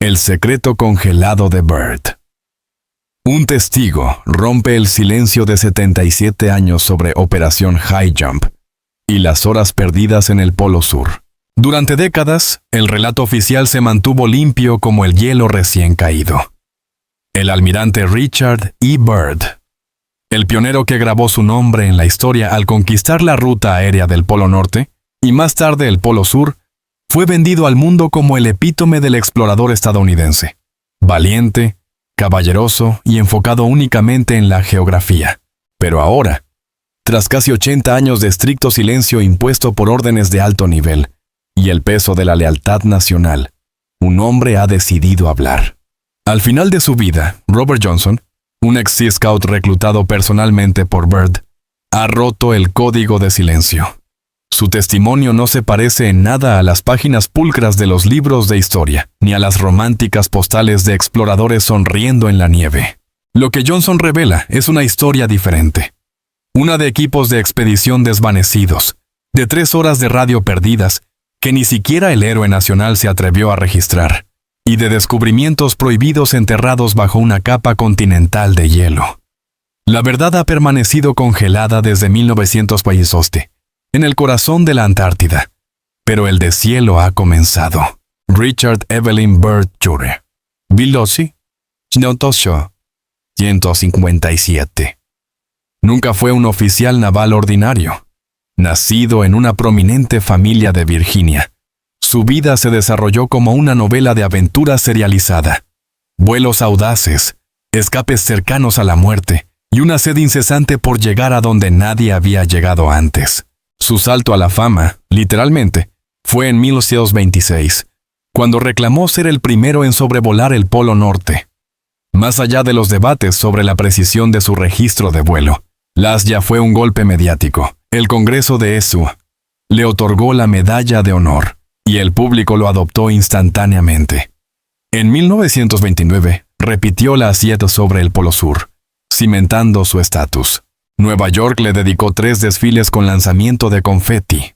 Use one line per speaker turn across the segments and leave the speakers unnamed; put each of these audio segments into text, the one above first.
El secreto congelado de Byrd. Un testigo rompe el silencio de 77 años sobre Operación High Jump y las horas perdidas en el Polo Sur. Durante décadas, el relato oficial se mantuvo limpio como el hielo recién caído. El almirante Richard E. Byrd, el pionero que grabó su nombre en la historia al conquistar la ruta aérea del Polo Norte y más tarde el Polo Sur, fue vendido al mundo como el epítome del explorador estadounidense, valiente, caballeroso y enfocado únicamente en la geografía. Pero ahora, tras casi 80 años de estricto silencio impuesto por órdenes de alto nivel y el peso de la lealtad nacional, un hombre ha decidido hablar. Al final de su vida, Robert Johnson, un ex Sea Scout reclutado personalmente por Byrd, ha roto el código de silencio. Su testimonio no se parece en nada a las páginas pulcras de los libros de historia, ni a las románticas postales de exploradores sonriendo en la nieve. Lo que Johnson revela es una historia diferente. Una de equipos de expedición desvanecidos, de 3 horas de radio perdidas, que ni siquiera el héroe nacional se atrevió a registrar, y de descubrimientos prohibidos enterrados bajo una capa continental de hielo. La verdad ha permanecido congelada desde 1947. En el corazón de la Antártida, pero el deshielo ha comenzado. Richard Evelyn Byrd Jr. Biloxi, 157. Nunca fue un oficial naval ordinario. Nacido en una prominente familia de Virginia, su vida se desarrolló como una novela de aventura serializada. Vuelos audaces, escapes cercanos a la muerte y una sed incesante por llegar a donde nadie había llegado antes. Su salto a la fama, literalmente, fue en 1926, cuando reclamó ser el primero en sobrevolar el Polo Norte. Más allá de los debates sobre la precisión de su registro de vuelo, ya fue un golpe mediático. El Congreso de ESU le otorgó la Medalla de Honor, y el público lo adoptó instantáneamente. En 1929, repitió la hazaña sobre el Polo Sur, cimentando su estatus. Nueva York le dedicó 3 desfiles con lanzamiento de confeti,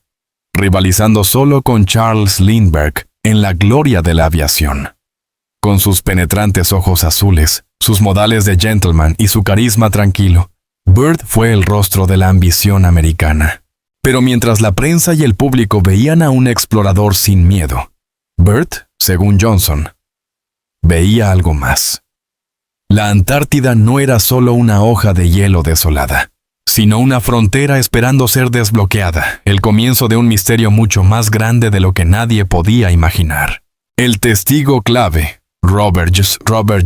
rivalizando solo con Charles Lindbergh en la gloria de la aviación. Con sus penetrantes ojos azules, sus modales de gentleman y su carisma tranquilo, Byrd fue el rostro de la ambición americana. Pero mientras la prensa y el público veían a un explorador sin miedo, Byrd, según Johnson, veía algo más. La Antártida no era solo una hoja de hielo desolada, sino una frontera esperando ser desbloqueada, el comienzo de un misterio mucho más grande de lo que nadie podía imaginar. El testigo clave, Robert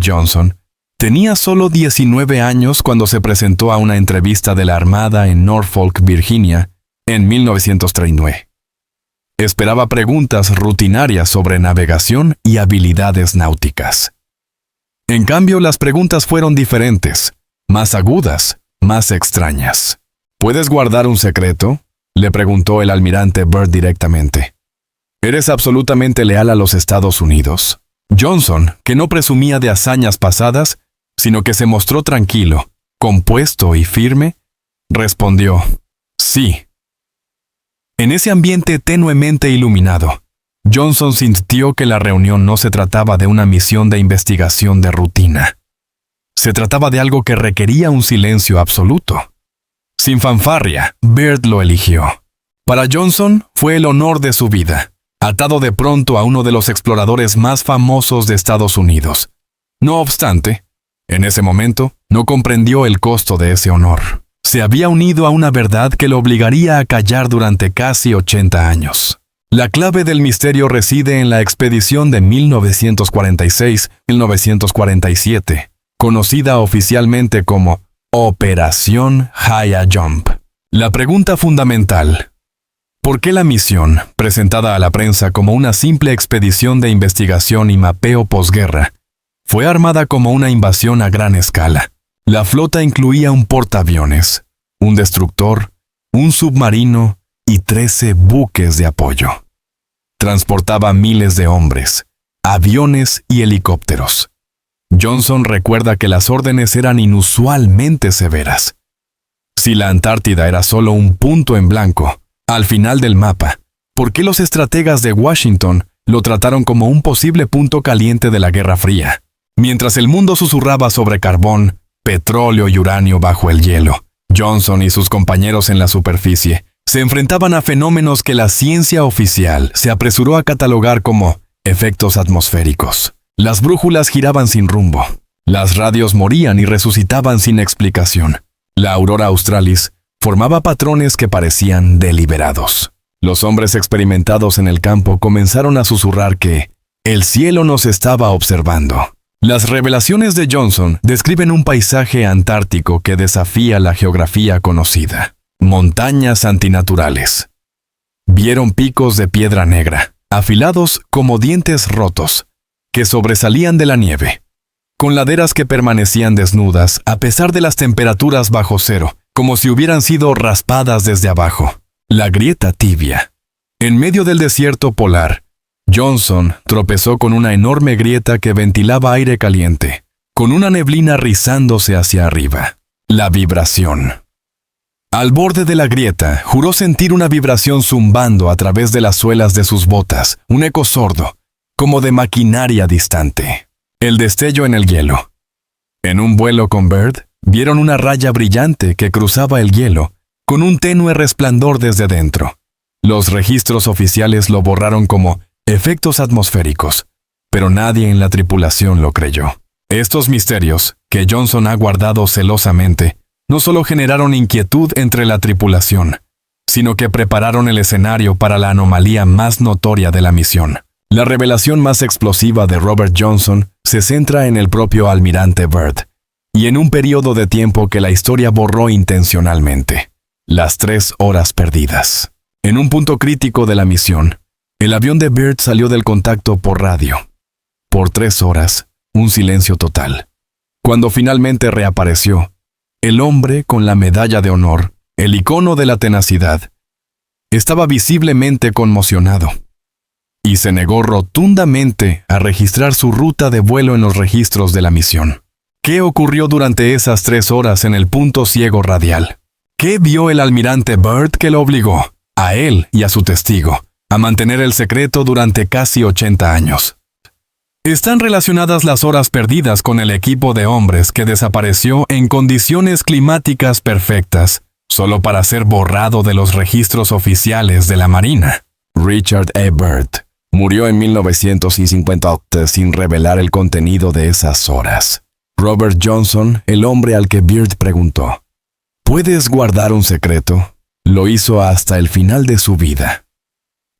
Johnson, tenía solo 19 años cuando se presentó a una entrevista de la Armada en Norfolk, Virginia, en 1939. Esperaba preguntas rutinarias sobre navegación y habilidades náuticas. En cambio, las preguntas fueron diferentes, más agudas, más extrañas. ¿Puedes guardar un secreto?, le preguntó el almirante Byrd directamente. ¿Eres absolutamente leal a los Estados Unidos? Johnson, que no presumía de hazañas pasadas, sino que se mostró tranquilo, compuesto y firme, respondió, sí. En ese ambiente tenuemente iluminado, Johnson sintió que la reunión no se trataba de una misión de investigación de rutina. Se trataba de algo que requería un silencio absoluto. Sin fanfarria, Byrd lo eligió. Para Johnson fue el honor de su vida, atado de pronto a uno de los exploradores más famosos de Estados Unidos. No obstante, en ese momento, no comprendió el costo de ese honor. Se había unido a una verdad que lo obligaría a callar durante casi 80 años. La clave del misterio reside en la expedición de 1946-1947, conocida oficialmente como Operación High Jump. La pregunta fundamental: ¿por qué la misión, presentada a la prensa como una simple expedición de investigación y mapeo posguerra, fue armada como una invasión a gran escala? La flota incluía un portaaviones, un destructor, un submarino y 13 buques de apoyo. Transportaba miles de hombres, aviones y helicópteros. Johnson recuerda que las órdenes eran inusualmente severas. Si la Antártida era solo un punto en blanco, al final del mapa, ¿por qué los estrategas de Washington lo trataron como un posible punto caliente de la Guerra Fría. Mientras el mundo susurraba sobre carbón, petróleo y uranio bajo el hielo, Johnson y sus compañeros en la superficie se enfrentaban a fenómenos que la ciencia oficial se apresuró a catalogar como efectos atmosféricos. Las brújulas giraban sin rumbo. Las radios morían y resucitaban sin explicación. La aurora australis formaba patrones que parecían deliberados. Los hombres experimentados en el campo comenzaron a susurrar que el cielo nos estaba observando. Las revelaciones de Johnson describen un paisaje antártico que desafía la geografía conocida. Montañas antinaturales. Vieron picos de piedra negra, afilados como dientes rotos, que sobresalían de la nieve, con laderas que permanecían desnudas a pesar de las temperaturas bajo cero, como si hubieran sido raspadas desde abajo. La grieta tibia. En medio del desierto polar, Johnson tropezó con una enorme grieta que ventilaba aire caliente, con una neblina rizándose hacia arriba. La vibración. Al borde de la grieta, juró sentir una vibración zumbando a través de las suelas de sus botas, un eco sordo, como de maquinaria distante. El destello en el hielo. En un vuelo con Byrd, vieron una raya brillante que cruzaba el hielo, con un tenue resplandor desde dentro. Los registros oficiales lo borraron como efectos atmosféricos, pero nadie en la tripulación lo creyó. Estos misterios, que Johnson ha guardado celosamente, no solo generaron inquietud entre la tripulación, sino que prepararon el escenario para la anomalía más notoria de la misión. La revelación más explosiva de Robert Johnson se centra en el propio almirante Byrd, y en un periodo de tiempo que la historia borró intencionalmente: las 3 horas perdidas. En un punto crítico de la misión, el avión de Byrd salió del contacto por radio. Por 3 horas, un silencio total. Cuando finalmente reapareció, el hombre con la medalla de honor, el icono de la tenacidad, estaba visiblemente conmocionado y se negó rotundamente a registrar su ruta de vuelo en los registros de la misión. ¿Qué ocurrió durante esas 3 horas en el punto ciego radial? ¿Qué vio el almirante Byrd que lo obligó, a él y a su testigo, a mantener el secreto durante casi 80 años? Están relacionadas las horas perdidas con el equipo de hombres que desapareció en condiciones climáticas perfectas, solo para ser borrado de los registros oficiales de la Marina. Richard E. Byrd murió en 1958 sin revelar el contenido de esas horas. Robert Johnson, el hombre al que Byrd preguntó, ¿puedes guardar un secreto?, lo hizo hasta el final de su vida.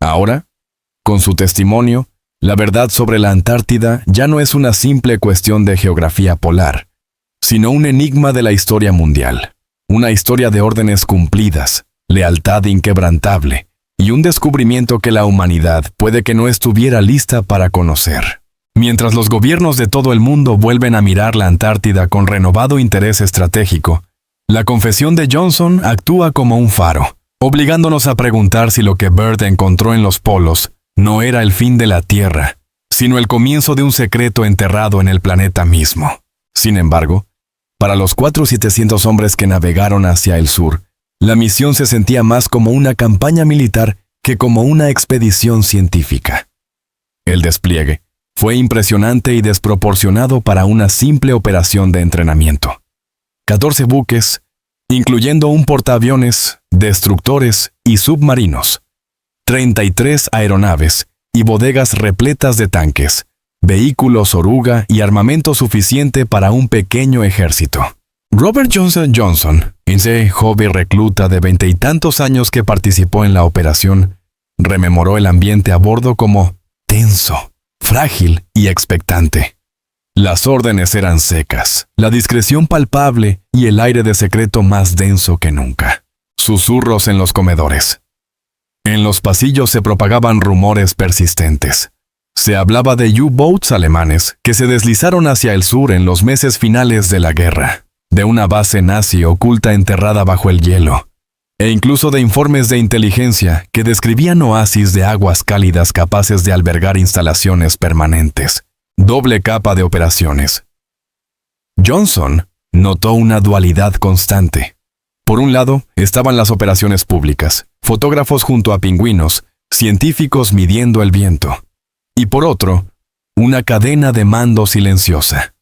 Ahora, con su testimonio, la verdad sobre la Antártida ya no es una simple cuestión de geografía polar, sino un enigma de la historia mundial, una historia de órdenes cumplidas, lealtad inquebrantable y un descubrimiento que la humanidad puede que no estuviera lista para conocer. Mientras los gobiernos de todo el mundo vuelven a mirar la Antártida con renovado interés estratégico, la confesión de Johnson actúa como un faro, obligándonos a preguntar si lo que Byrd encontró en los polos no era el fin de la Tierra, sino el comienzo de un secreto enterrado en el planeta mismo. Sin embargo, para los 4.700 hombres que navegaron hacia el sur, la misión se sentía más como una campaña militar que como una expedición científica. El despliegue fue impresionante y desproporcionado para una simple operación de entrenamiento. 14 buques, incluyendo un portaaviones, destructores y submarinos, 33 aeronaves y bodegas repletas de tanques, vehículos oruga y armamento suficiente para un pequeño ejército. Robert Johnson, ese joven recluta de 20 y tantos años que participó en la operación, rememoró el ambiente a bordo como tenso, frágil y expectante. Las órdenes eran secas, la discreción palpable y el aire de secreto más denso que nunca. Susurros en los comedores. En los pasillos se propagaban rumores persistentes. Se hablaba de U-boats alemanes que se deslizaron hacia el sur en los meses finales de la guerra, de una base nazi oculta enterrada bajo el hielo, e incluso de informes de inteligencia que describían oasis de aguas cálidas capaces de albergar instalaciones permanentes. Doble capa de operaciones. Johnson notó una dualidad constante. Por un lado, estaban las operaciones públicas, fotógrafos junto a pingüinos, científicos midiendo el viento. y por otro, una cadena de mando silenciosa.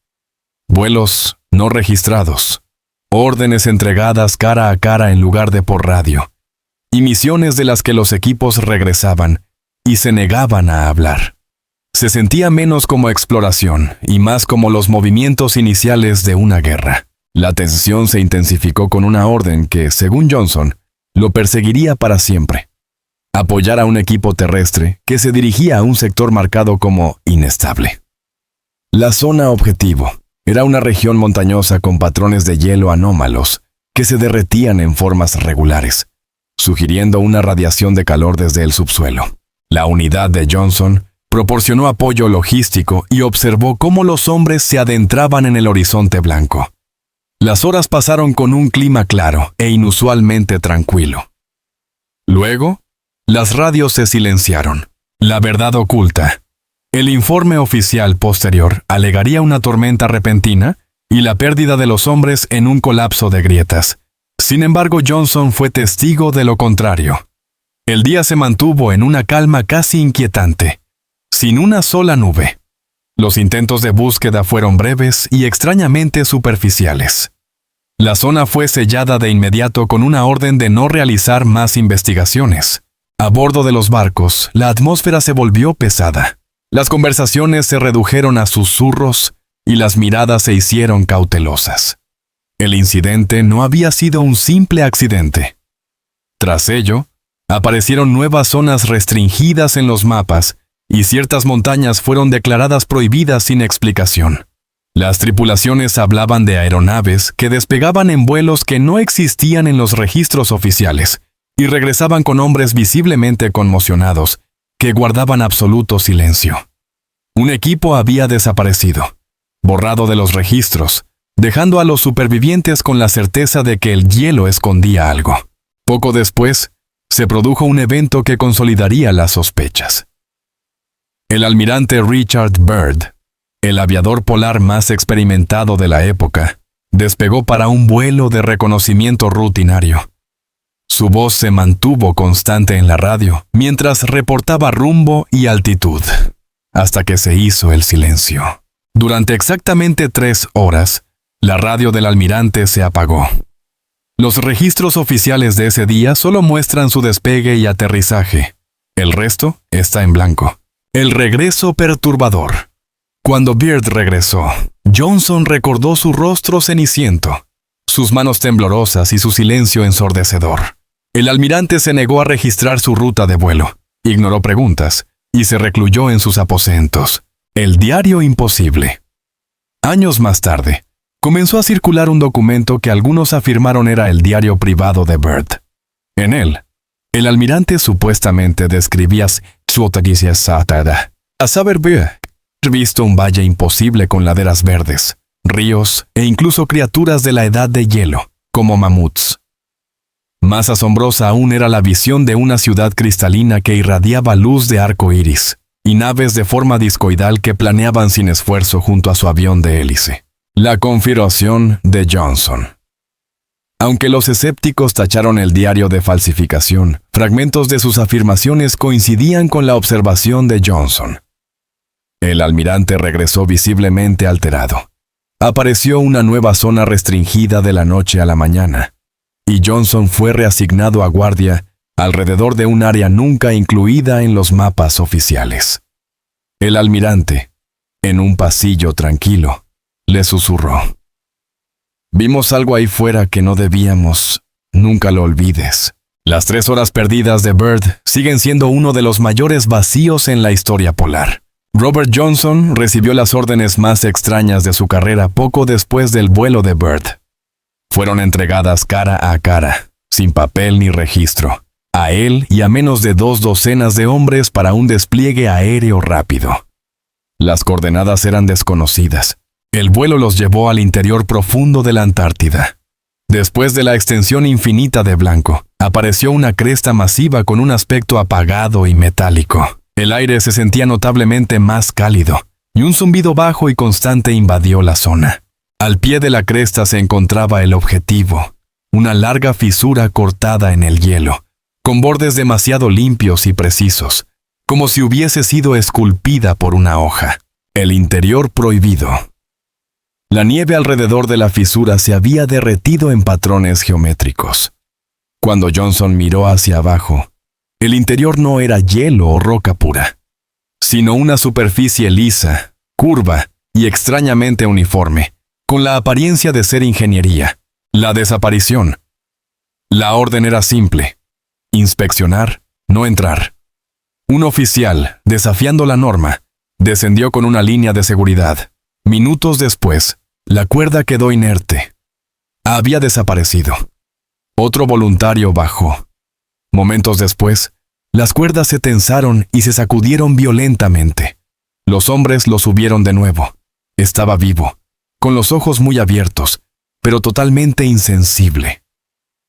Vuelos no registrados, órdenes entregadas cara a cara en lugar de por radio, y misiones de las que los equipos regresaban y se negaban a hablar. Se sentía menos como exploración y más como los movimientos iniciales de una guerra. La tensión se intensificó con una orden que, según Johnson, lo perseguiría para siempre: apoyar a un equipo terrestre que se dirigía a un sector marcado como inestable. La zona objetivo era una región montañosa con patrones de hielo anómalos que se derretían en formas regulares, sugiriendo una radiación de calor desde el subsuelo. La unidad de Johnson proporcionó apoyo logístico y observó cómo los hombres se adentraban en el horizonte blanco. Las horas pasaron con un clima claro e inusualmente tranquilo. Luego, las radios se silenciaron. La verdad oculta. El informe oficial posterior alegaría una tormenta repentina y la pérdida de los hombres en un colapso de grietas. Sin embargo, Johnson fue testigo de lo contrario. El día se mantuvo en una calma casi inquietante, sin una sola nube. Los intentos de búsqueda fueron breves y extrañamente superficiales. La zona fue sellada de inmediato con una orden de no realizar más investigaciones. A bordo de los barcos, la atmósfera se volvió pesada. Las conversaciones se redujeron a susurros y las miradas se hicieron cautelosas. El incidente no había sido un simple accidente. Tras ello, aparecieron nuevas zonas restringidas en los mapas y ciertas montañas fueron declaradas prohibidas sin explicación. Las tripulaciones hablaban de aeronaves que despegaban en vuelos que no existían en los registros oficiales y regresaban con hombres visiblemente conmocionados que guardaban absoluto silencio. Un equipo había desaparecido, borrado de los registros, dejando a los supervivientes con la certeza de que el hielo escondía algo. Poco después, se produjo un evento que consolidaría las sospechas. El almirante Richard Byrd, el aviador polar más experimentado de la época, despegó para un vuelo de reconocimiento rutinario. Su voz se mantuvo constante en la radio mientras reportaba rumbo y altitud, hasta que se hizo el silencio. Durante exactamente 3 horas, la radio del almirante se apagó. Los registros oficiales de ese día solo muestran su despegue y aterrizaje. El resto está en blanco. El regreso perturbador. Cuando Byrd regresó, Johnson recordó su rostro ceniciento, sus manos temblorosas y su silencio ensordecedor. El almirante se negó a registrar su ruta de vuelo, ignoró preguntas y se recluyó en sus aposentos. El diario imposible. Años más tarde, comenzó a circular un documento que algunos afirmaron era el diario privado de Byrd. En él, el almirante supuestamente describía a saber, visto un valle imposible con laderas verdes, ríos e incluso criaturas de la edad de hielo, como mamuts. Más asombrosa aún era la visión de una ciudad cristalina que irradiaba luz de arco iris, y naves de forma discoidal que planeaban sin esfuerzo junto a su avión de hélice. La confirmación de Johnson. Aunque los escépticos tacharon el diario de falsificación, fragmentos de sus afirmaciones coincidían con la observación de Johnson. El almirante regresó visiblemente alterado. Apareció una nueva zona restringida de la noche a la mañana, y Johnson fue reasignado a guardia alrededor de un área nunca incluida en los mapas oficiales. El almirante, en un pasillo tranquilo, le susurró: «Vimos algo ahí fuera que no debíamos. Nunca lo olvides». Las 3 horas perdidas de Byrd siguen siendo uno de los mayores vacíos en la historia polar. Robert Johnson recibió las órdenes más extrañas de su carrera poco después del vuelo de Byrd. Fueron entregadas cara a cara, sin papel ni registro, a él y a menos de 2 docenas de hombres para un despliegue aéreo rápido. Las coordenadas eran desconocidas. El vuelo los llevó al interior profundo de la Antártida. Después de la extensión infinita de blanco, apareció una cresta masiva con un aspecto apagado y metálico. El aire se sentía notablemente más cálido, y un zumbido bajo y constante invadió la zona. Al pie de la cresta se encontraba el objetivo, una larga fisura cortada en el hielo, con bordes demasiado limpios y precisos, como si hubiese sido esculpida por una hoja. El interior prohibido. La nieve alrededor de la fisura se había derretido en patrones geométricos. Cuando Johnson miró hacia abajo, el interior no era hielo o roca pura, sino una superficie lisa, curva y extrañamente uniforme, con la apariencia de ser ingeniería. La desaparición. La orden era simple: inspeccionar, no entrar. Un oficial, desafiando la norma, descendió con una línea de seguridad. Minutos después, la cuerda quedó inerte. Había desaparecido. Otro voluntario bajó. Momentos después, las cuerdas se tensaron y se sacudieron violentamente. Los hombres lo subieron de nuevo. Estaba vivo, con los ojos muy abiertos, pero totalmente insensible.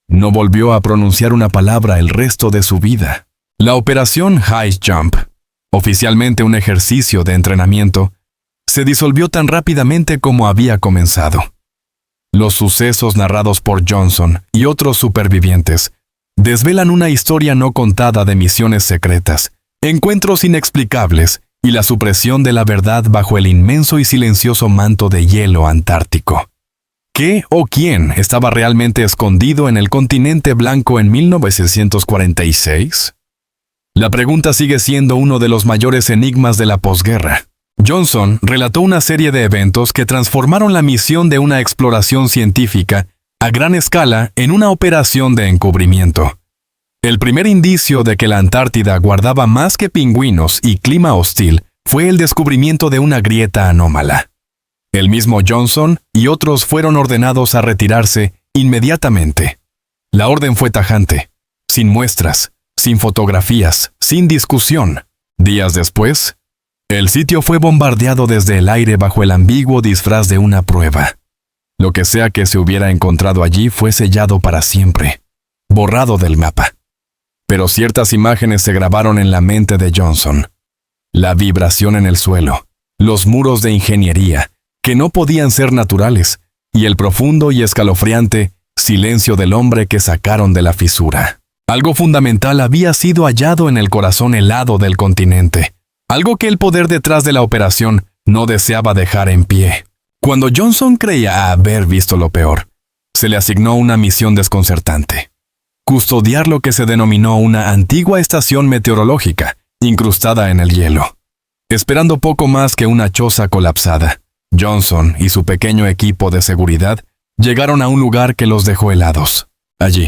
No volvió a pronunciar una palabra el resto de su vida. La operación High Jump, oficialmente un ejercicio de entrenamiento, se disolvió tan rápidamente como había comenzado. Los sucesos narrados por Johnson y otros supervivientes desvelan una historia no contada de misiones secretas, encuentros inexplicables y la supresión de la verdad bajo el inmenso y silencioso manto de hielo antártico. ¿Qué o quién estaba realmente escondido en el continente blanco en 1946? La pregunta sigue siendo uno de los mayores enigmas de la posguerra. Johnson relató una serie de eventos que transformaron la misión de una exploración científica a gran escala en una operación de encubrimiento. El primer indicio de que la Antártida guardaba más que pingüinos y clima hostil fue el descubrimiento de una grieta anómala. El mismo Johnson y otros fueron ordenados a retirarse inmediatamente. La orden fue tajante, sin muestras, sin fotografías, sin discusión. Días después, el sitio fue bombardeado desde el aire bajo el ambiguo disfraz de una prueba. Lo que sea que se hubiera encontrado allí fue sellado para siempre, borrado del mapa. Pero ciertas imágenes se grabaron en la mente de Johnson. La vibración en el suelo, los muros de ingeniería, que no podían ser naturales, y el profundo y escalofriante silencio del hombre que sacaron de la fisura. Algo fundamental había sido hallado en el corazón helado del continente, algo que el poder detrás de la operación no deseaba dejar en pie. Cuando Johnson creía haber visto lo peor, se le asignó una misión desconcertante: custodiar lo que se denominó una antigua estación meteorológica, incrustada en el hielo. Esperando poco más que una choza colapsada, Johnson y su pequeño equipo de seguridad llegaron a un lugar que los dejó helados. Allí,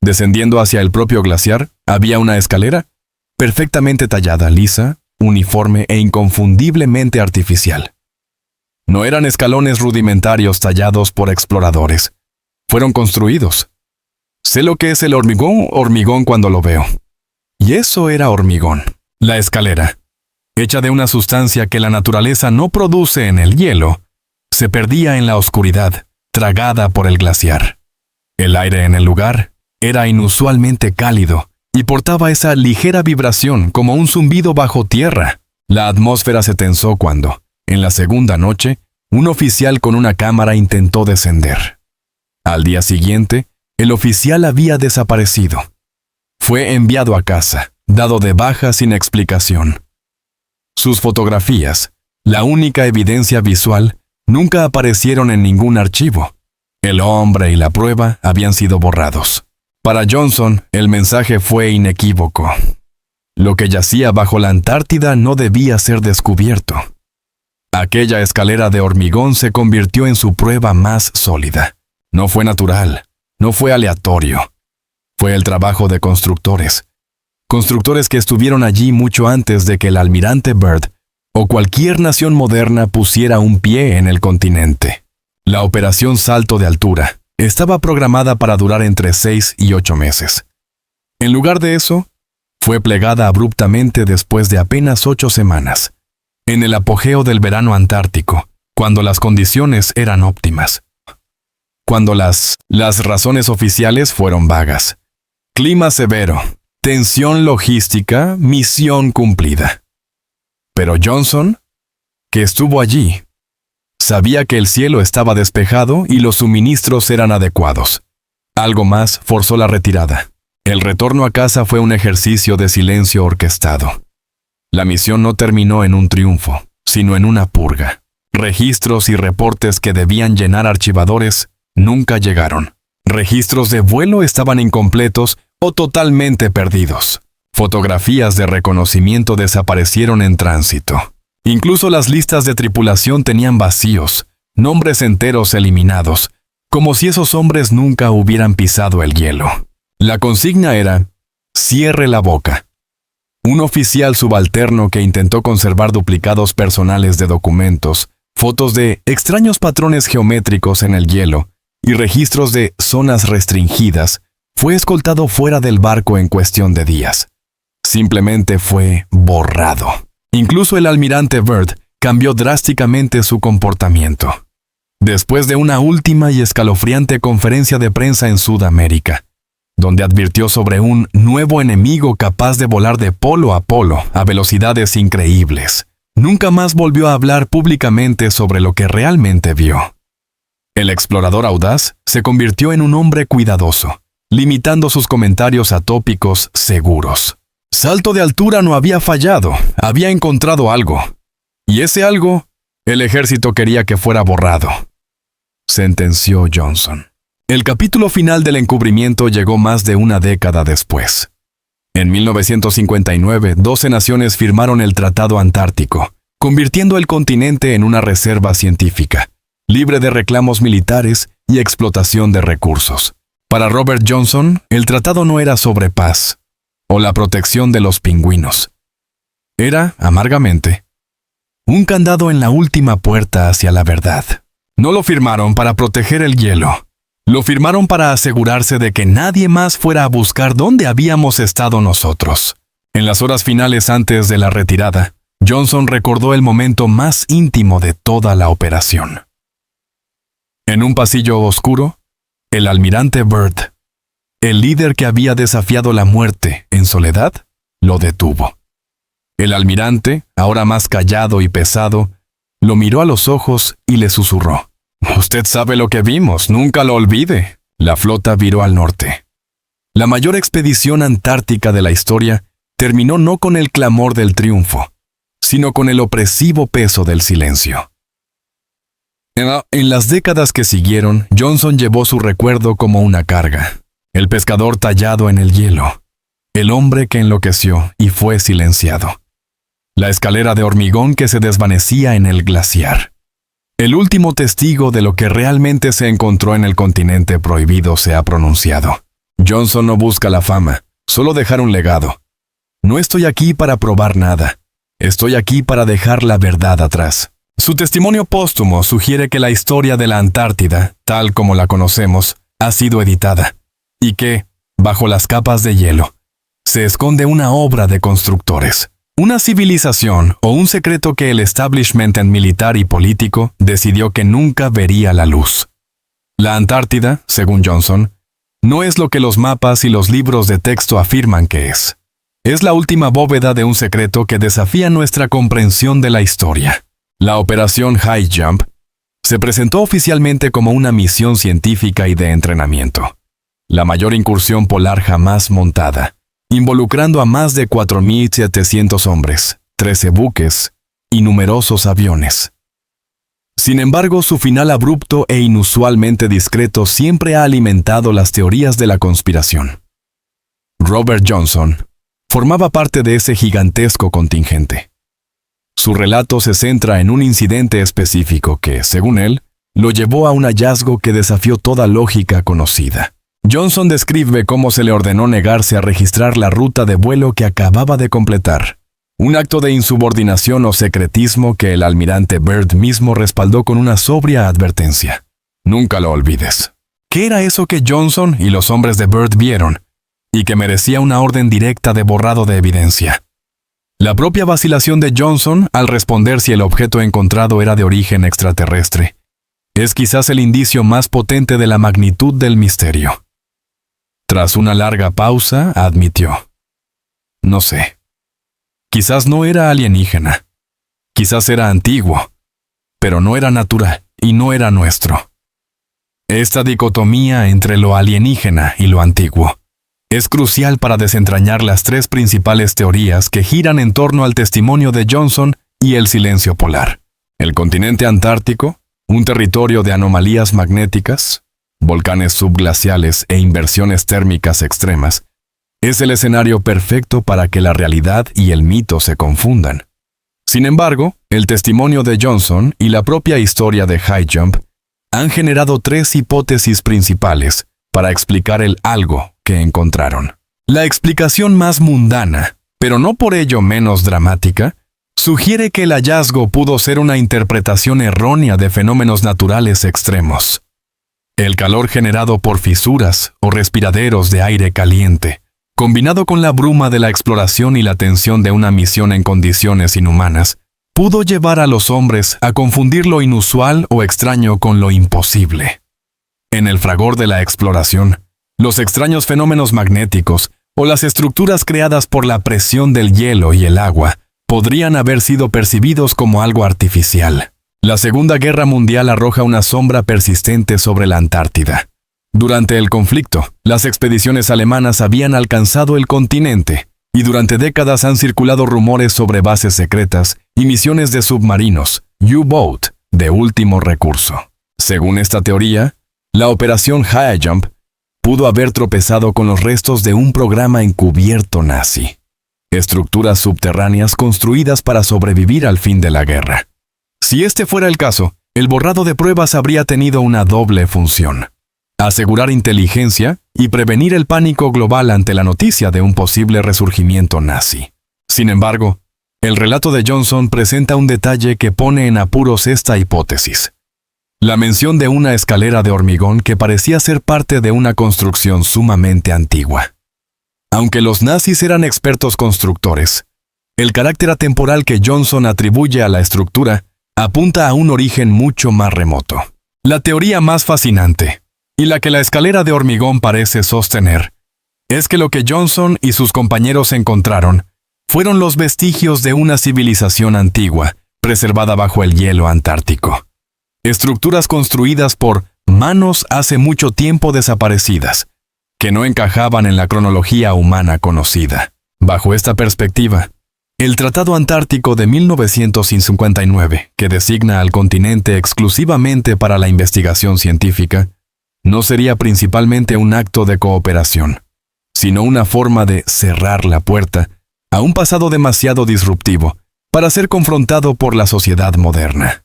descendiendo hacia el propio glaciar, había una escalera, perfectamente tallada, lisa, uniforme e inconfundiblemente artificial. No eran escalones rudimentarios tallados por exploradores. Fueron construidos. Sé lo que es el hormigón cuando lo veo. Y eso era hormigón. La escalera, hecha de una sustancia que la naturaleza no produce en el hielo, se perdía en la oscuridad, tragada por el glaciar. El aire en el lugar era inusualmente cálido y portaba esa ligera vibración como un zumbido bajo tierra. La atmósfera se tensó cuando, en la segunda noche, un oficial con una cámara intentó descender. Al día siguiente, el oficial había desaparecido. Fue enviado a casa, dado de baja sin explicación. Sus fotografías, la única evidencia visual, nunca aparecieron en ningún archivo. El hombre y la prueba habían sido borrados. Para Johnson, el mensaje fue inequívoco. Lo que yacía bajo la Antártida no debía ser descubierto. Aquella escalera de hormigón se convirtió en su prueba más sólida. No fue natural, no fue aleatorio. Fue el trabajo de constructores. Constructores que estuvieron allí mucho antes de que el almirante Byrd o cualquier nación moderna pusiera un pie en el continente. La operación Salto de Altura estaba programada para durar entre 6 y 8 meses. En lugar de eso, fue plegada abruptamente después de apenas 8 semanas, en el apogeo del verano antártico, cuando las condiciones eran óptimas. Cuando las razones oficiales fueron vagas. Clima severo, tensión logística, misión cumplida. Pero Johnson, que estuvo allí, sabía que el cielo estaba despejado y los suministros eran adecuados. Algo más forzó la retirada. El retorno a casa fue un ejercicio de silencio orquestado. La misión no terminó en un triunfo, sino en una purga. Registros y reportes que debían llenar archivadores nunca llegaron. Registros de vuelo estaban incompletos o totalmente perdidos. Fotografías de reconocimiento desaparecieron en tránsito. Incluso las listas de tripulación tenían vacíos, nombres enteros eliminados, como si esos hombres nunca hubieran pisado el hielo. La consigna era: cierre la boca. Un oficial subalterno que intentó conservar duplicados personales de documentos, fotos de extraños patrones geométricos en el hielo y registros de zonas restringidas, fue escoltado fuera del barco en cuestión de días. Simplemente fue borrado. Incluso el almirante Byrd cambió drásticamente su comportamiento. Después de una última y escalofriante conferencia de prensa en Sudamérica, donde advirtió sobre un nuevo enemigo capaz de volar de polo a velocidades increíbles, nunca más volvió a hablar públicamente sobre lo que realmente vio. El explorador audaz se convirtió en un hombre cuidadoso, limitando sus comentarios a tópicos seguros. Salto de altura no había fallado, había encontrado algo. Y ese algo, el ejército quería que fuera borrado, sentenció Johnson. El capítulo final del encubrimiento llegó más de una década después. En 1959, 12 naciones firmaron el Tratado Antártico, convirtiendo el continente en una reserva científica, libre de reclamos militares y explotación de recursos. Para Robert Johnson, el tratado no era sobre paz o la protección de los pingüinos. Era, amargamente, un candado en la última puerta hacia la verdad. No lo firmaron para proteger el hielo. Lo firmaron para asegurarse de que nadie más fuera a buscar dónde habíamos estado nosotros. En las horas finales antes de la retirada, Johnson recordó el momento más íntimo de toda la operación. En un pasillo oscuro, el almirante Byrd, el líder que había desafiado la muerte en soledad, lo detuvo. El almirante, ahora más callado y pesado, lo miró a los ojos y le susurró: «Usted sabe lo que vimos, nunca lo olvide». La flota viró al norte. La mayor expedición antártica de la historia terminó no con el clamor del triunfo, sino con el opresivo peso del silencio. En las décadas que siguieron, Johnson llevó su recuerdo como una carga. El pescador tallado en el hielo. El hombre que enloqueció y fue silenciado. La escalera de hormigón que se desvanecía en el glaciar. El último testigo de lo que realmente se encontró en el continente prohibido se ha pronunciado. Johnson no busca la fama, solo dejar un legado. No estoy aquí para probar nada. Estoy aquí para dejar la verdad atrás. Su testimonio póstumo sugiere que la historia de la Antártida, tal como la conocemos, ha sido editada, y que, bajo las capas de hielo, se esconde una obra de constructores. Una civilización o un secreto que el establishment militar y político decidió que nunca vería la luz. La Antártida, según Johnson, no es lo que los mapas y los libros de texto afirman que es. Es la última bóveda de un secreto que desafía nuestra comprensión de la historia. La Operación High Jump se presentó oficialmente como una misión científica y de entrenamiento. La mayor incursión polar jamás montada, involucrando a más de 4.700 hombres, 13 buques y numerosos aviones. Sin embargo, su final abrupto e inusualmente discreto siempre ha alimentado las teorías de la conspiración. Robert Johnson formaba parte de ese gigantesco contingente. Su relato se centra en un incidente específico que, según él, lo llevó a un hallazgo que desafió toda lógica conocida. Johnson describe cómo se le ordenó negarse a registrar la ruta de vuelo que acababa de completar. Un acto de insubordinación o secretismo que el almirante Byrd mismo respaldó con una sobria advertencia. Nunca lo olvides. ¿Qué era eso que Johnson y los hombres de Byrd vieron, y que merecía una orden directa de borrado de evidencia? La propia vacilación de Johnson al responder si el objeto encontrado era de origen extraterrestre es quizás el indicio más potente de la magnitud del misterio. Tras una larga pausa, admitió: «No sé. Quizás no era alienígena. Quizás era antiguo. Pero no era natural y no era nuestro». Esta dicotomía entre lo alienígena y lo antiguo es crucial para desentrañar las tres principales teorías que giran en torno al testimonio de Johnson y el silencio polar. El continente antártico, un territorio de anomalías magnéticas, volcanes subglaciales e inversiones térmicas extremas, es el escenario perfecto para que la realidad y el mito se confundan. Sin embargo, el testimonio de Johnson y la propia historia de High Jump han generado tres hipótesis principales para explicar el algo que encontraron. La explicación más mundana, pero no por ello menos dramática, sugiere que el hallazgo pudo ser una interpretación errónea de fenómenos naturales extremos. El calor generado por fisuras o respiraderos de aire caliente, combinado con la bruma de la exploración y la tensión de una misión en condiciones inhumanas, pudo llevar a los hombres a confundir lo inusual o extraño con lo imposible. En el fragor de la exploración, los extraños fenómenos magnéticos o las estructuras creadas por la presión del hielo y el agua podrían haber sido percibidos como algo artificial. La Segunda Guerra Mundial arroja una sombra persistente sobre la Antártida. Durante el conflicto, las expediciones alemanas habían alcanzado el continente, y durante décadas han circulado rumores sobre bases secretas y misiones de submarinos, U-Boat, de último recurso. Según esta teoría, la operación High Jump pudo haber tropezado con los restos de un programa encubierto nazi. Estructuras subterráneas construidas para sobrevivir al fin de la guerra. Si este fuera el caso, el borrado de pruebas habría tenido una doble función: asegurar inteligencia y prevenir el pánico global ante la noticia de un posible resurgimiento nazi. Sin embargo, el relato de Johnson presenta un detalle que pone en apuros esta hipótesis: la mención de una escalera de hormigón que parecía ser parte de una construcción sumamente antigua. Aunque los nazis eran expertos constructores, el carácter atemporal que Johnson atribuye a la estructura apunta a un origen mucho más remoto. La teoría más fascinante, y la que la escalera de hormigón parece sostener, es que lo que Johnson y sus compañeros encontraron fueron los vestigios de una civilización antigua, preservada bajo el hielo antártico. Estructuras construidas por manos hace mucho tiempo desaparecidas, que no encajaban en la cronología humana conocida. Bajo esta perspectiva, el Tratado Antártico de 1959, que designa al continente exclusivamente para la investigación científica, no sería principalmente un acto de cooperación, sino una forma de cerrar la puerta a un pasado demasiado disruptivo para ser confrontado por la sociedad moderna.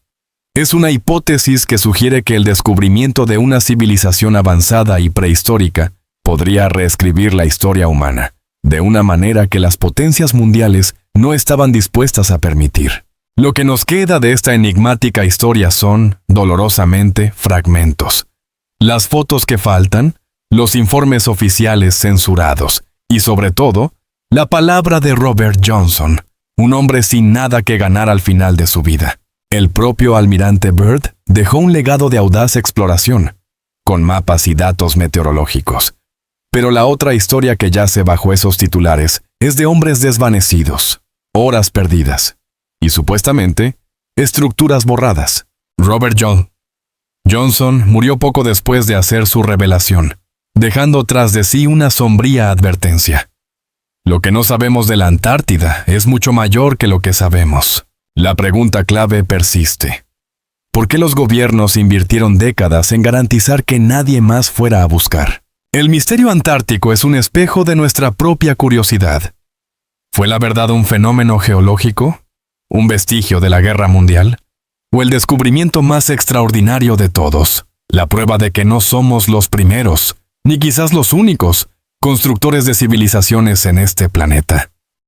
Es una hipótesis que sugiere que el descubrimiento de una civilización avanzada y prehistórica podría reescribir la historia humana, de una manera que las potencias mundiales no estaban dispuestas a permitir. Lo que nos queda de esta enigmática historia son, dolorosamente, fragmentos. Las fotos que faltan, los informes oficiales censurados, y sobre todo, la palabra de Robert Johnson, un hombre sin nada que ganar al final de su vida. El propio almirante Byrd dejó un legado de audaz exploración, con mapas y datos meteorológicos. Pero la otra historia que yace bajo esos titulares es de hombres desvanecidos, horas perdidas, y supuestamente, estructuras borradas. Robert Johnson murió poco después de hacer su revelación, dejando tras de sí una sombría advertencia. Lo que no sabemos de la Antártida es mucho mayor que lo que sabemos. La pregunta clave persiste. ¿Por qué los gobiernos invirtieron décadas en garantizar que nadie más fuera a buscar? El misterio antártico es un espejo de nuestra propia curiosidad. ¿Fue la verdad un fenómeno geológico? ¿Un vestigio de la guerra mundial? ¿O el descubrimiento más extraordinario de todos? La prueba de que no somos los primeros, ni quizás los únicos, constructores de civilizaciones en este planeta.